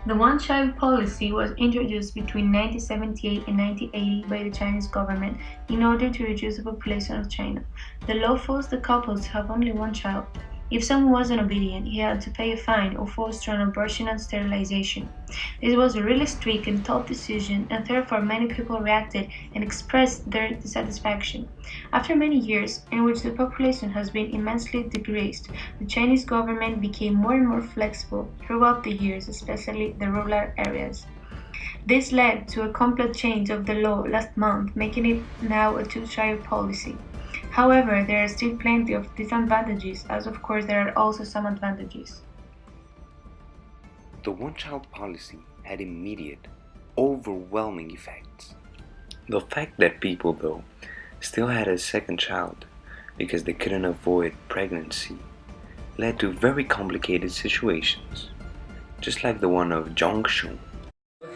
The one-child policy was introduced between 1978 and 1980 by the Chinese government in order to reduce the population of China. The law forced the couples to have only one child. If someone wasn't obedient, he had to pay a fine or forced through an abortion and sterilization. This was a really strict and tough decision, and therefore many people reacted and expressed their dissatisfaction. After many years, in which the population has been immensely decreased, the Chinese government became more and more flexible throughout the years, especially the rural areas. This led to a complete change of the law last month, making it now a two-child policy. However, there are still plenty of disadvantages, as of course there are also some advantages. The one-child policy had immediate, overwhelming effects. The fact that people, though, still had a second child because they couldn't avoid pregnancy led to very complicated situations, just like the one of Zhongshu.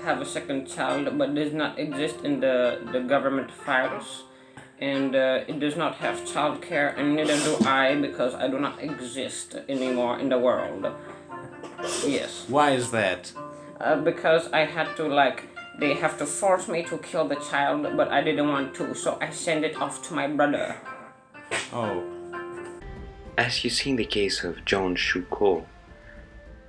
Have a second child but does not exist in the government files, and it does not have childcare, and neither do I, because I do not exist anymore in the world. Yes. Why is that? Because I had to, they have to force me to kill the child, but I didn't want to, so I send it off to my brother. Oh. As you see in the case of John Shuko,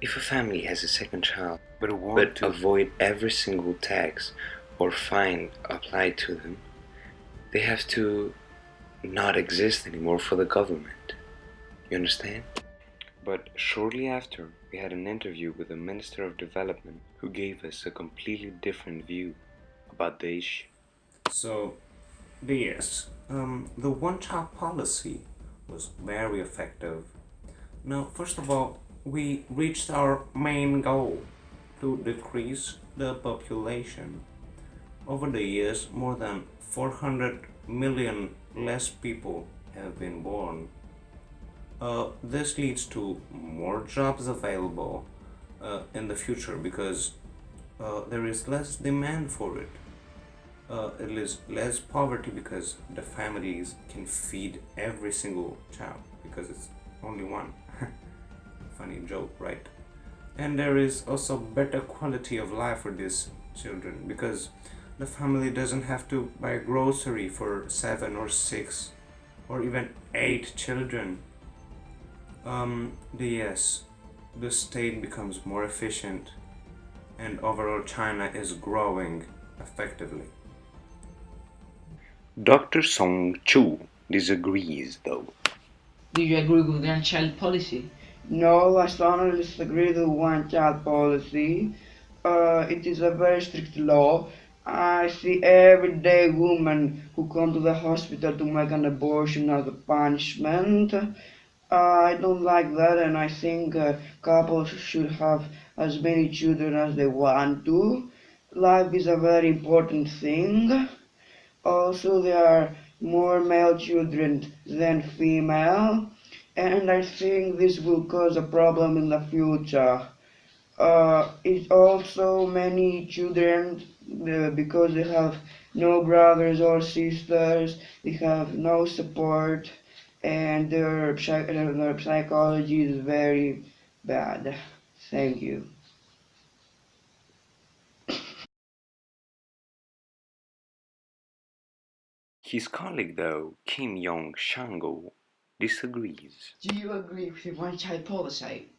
if a family has a second child but avoid every single tax or fine applied to them, they have to not exist anymore for the government. You understand? But shortly after, we had an interview with the Minister of Development who gave us a completely different view about the issue. So, yes, the one-child policy was very effective. Now, first of all, we reached our main goal to decrease the population. Over the years, more than 400 million less people have been born. This leads to more jobs available in the future because there is less demand for it. It is less poverty because the families can feed every single child because it's only one. Funny joke, right? And there is also better quality of life for these children because the family doesn't have to buy grocery for 7 or 6 or even 8 children. The state becomes more efficient and overall China is growing effectively. Dr. Song Chu disagrees though. Do you agree with the one-child policy? No, I strongly disagree with the one-child policy. It is a very strict law. I see everyday women who come to the hospital to make an abortion as a punishment. I don't like that, and I think couples should have as many children as they want to. Life is a very important thing. Also, there are more male children than female, and I think this will cause a problem in the future. It's also many children because they have no brothers or sisters, they have no support, and their psychology is very bad. Thank you. His colleague though, Kim Yong Shango, disagrees. Do you agree with the one-child policy?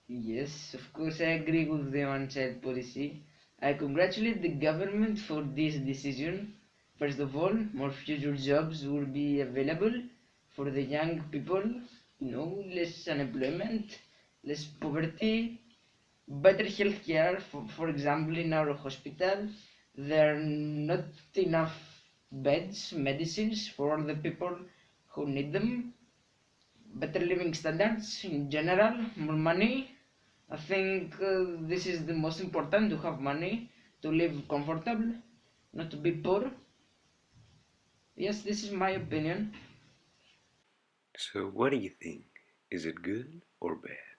Yes, of course I agree with the one-child policy. I congratulate the government for this decision. First of all, more future jobs will be available for the young people, less unemployment, less poverty, better healthcare. For example, in our hospital, there are not enough beds, medicines for all the people who need them. Better living standards in general, more money. I think this is the most important, to have money, to live comfortable, not to be poor. Yes, this is my opinion. So what do you think? Is it good or bad?